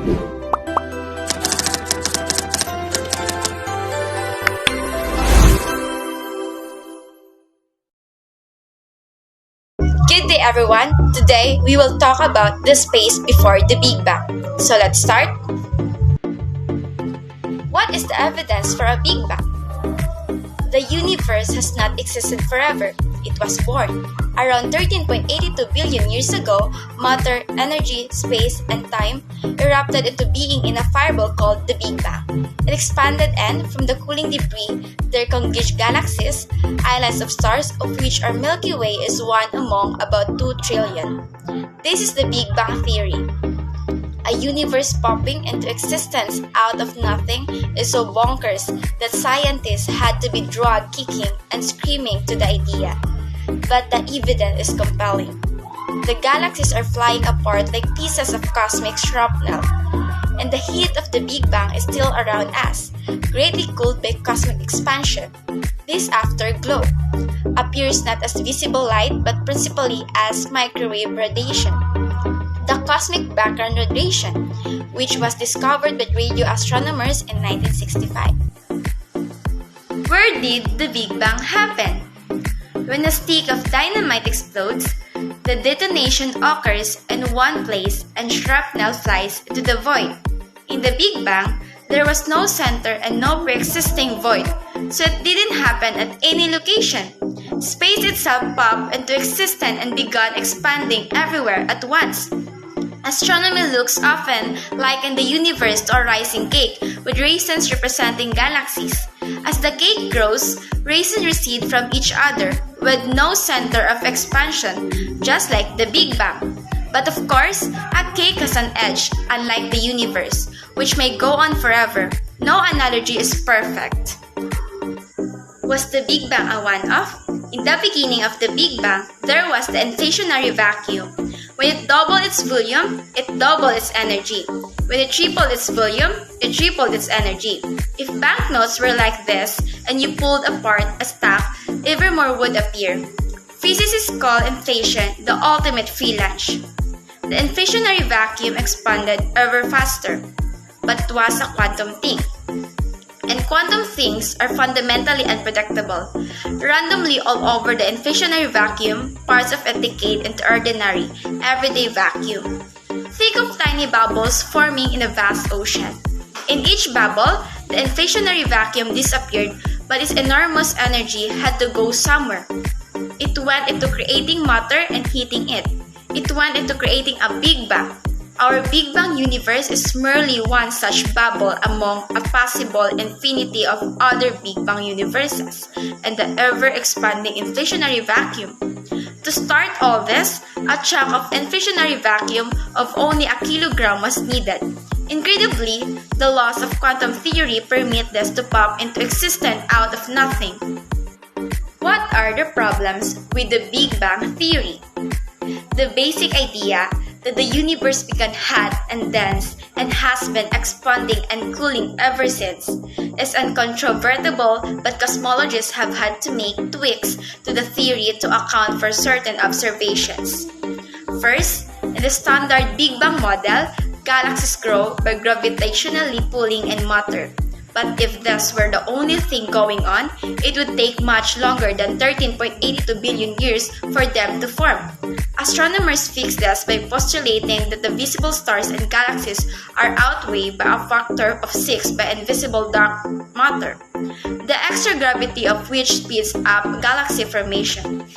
Good day everyone! Today we will talk about the space before the Big Bang. So let's start. What is the evidence for a Big Bang? The universe has not existed forever. It was born. Around 13.82 billion years ago, matter, energy, space, and time erupted into being in a fireball called the Big Bang. It expanded and, from the cooling debris, there converged galaxies, islands of stars of which our Milky Way is one among about 2 trillion. This is the Big Bang theory. A universe popping into existence out of nothing is so bonkers that scientists had to be dragged kicking and screaming to the idea. But the evidence is compelling. The galaxies are flying apart like pieces of cosmic shrapnel, and the heat of the Big Bang is still around us, greatly cooled by cosmic expansion. This afterglow appears not as visible light but principally as microwave radiation. The cosmic background radiation, which was discovered by radio astronomers in 1965. Where did the Big Bang happen? When a stick of dynamite explodes, the detonation occurs in one place and shrapnel flies into the void. In the Big Bang, there was no center and no pre-existing void, so it didn't happen at any location. Space itself popped into existence and began expanding everywhere at once. Astronomy looks often liken the universe to a rising cake, with raisins representing galaxies. As the cake grows, raisins recede from each other, with no center of expansion, just like the Big Bang. But of course, a cake has an edge, unlike the universe, which may go on forever. No analogy is perfect. Was the Big Bang a one-off? In the beginning of the Big Bang, there was the inflationary vacuum. When it doubled its volume, it doubled its energy. When it tripled its volume, it tripled its energy. If banknotes were like this, and you pulled apart a stack, ever more would appear. Physicists call inflation the ultimate free lunch. The inflationary vacuum expanded ever faster, but it was a quantum thing. And quantum things are fundamentally unpredictable. Randomly all over the inflationary vacuum, parts of it decayed into ordinary, everyday vacuum. Think of tiny bubbles forming in a vast ocean. In each bubble, the inflationary vacuum disappeared, but its enormous energy had to go somewhere. It went into creating matter and heating it. It went into creating a Big Bang. Our Big Bang universe is merely one such bubble among a possible infinity of other Big Bang universes and the ever-expanding inflationary vacuum. To start all this, a chunk of inflationary vacuum of only a kilogram was needed. Incredibly, the laws of quantum theory permit this to pop into existence out of nothing. What are the problems with the Big Bang theory? The basic idea that the universe began hot and dense and has been expanding and cooling ever since is uncontrovertible, but cosmologists have had to make tweaks to the theory to account for certain observations. First, in the standard Big Bang model, galaxies grow by gravitationally pulling in matter. But if this were the only thing going on, it would take much longer than 13.82 billion years for them to form. Astronomers fix this by postulating that the visible stars and galaxies are outweighed by a factor of 6 by invisible dark matter, the extra gravity of which speeds up galaxy formation.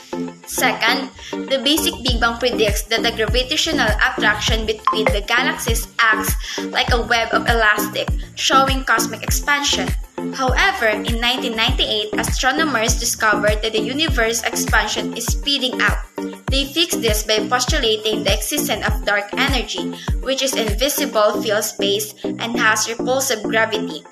Second, the basic Big Bang predicts that the gravitational attraction between the galaxies acts like a web of elastic, showing cosmic expansion. However, in 1998, astronomers discovered that the universe's expansion is speeding up. They fixed this by postulating the existence of dark energy, which is invisible, fills space, and has repulsive gravity.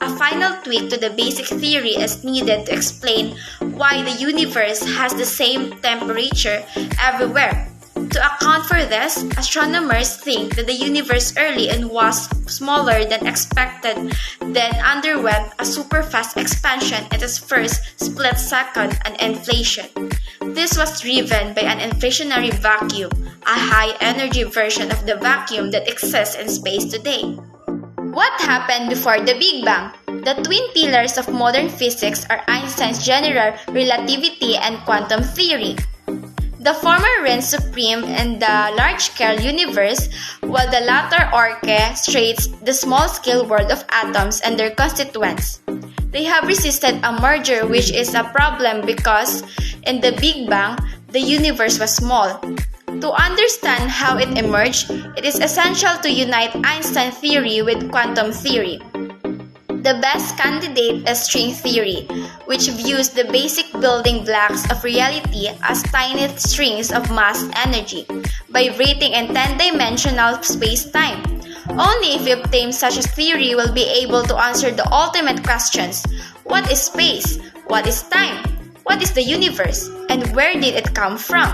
A final tweak to the basic theory is needed to explain why the universe has the same temperature everywhere. To account for this, astronomers think that the universe early and was smaller than expected, then underwent a superfast expansion at its first split second and inflation. This was driven by an inflationary vacuum, a high-energy version of the vacuum that exists in space today. What happened before the Big Bang? The twin pillars of modern physics are Einstein's general relativity and quantum theory. The former reigns supreme in the large-scale universe, while the latter orchestrates the small-scale world of atoms and their constituents. They have resisted a merger, which is a problem because, in the Big Bang, the universe was small. To understand how it emerged, it is essential to unite Einstein theory with quantum theory. The best candidate is string theory, which views the basic building blocks of reality as tiny strings of mass energy, vibrating in 10-dimensional space-time. Only if we obtain such a theory will be able to answer the ultimate questions: what is space? What is time? What is the universe? And where did it come from?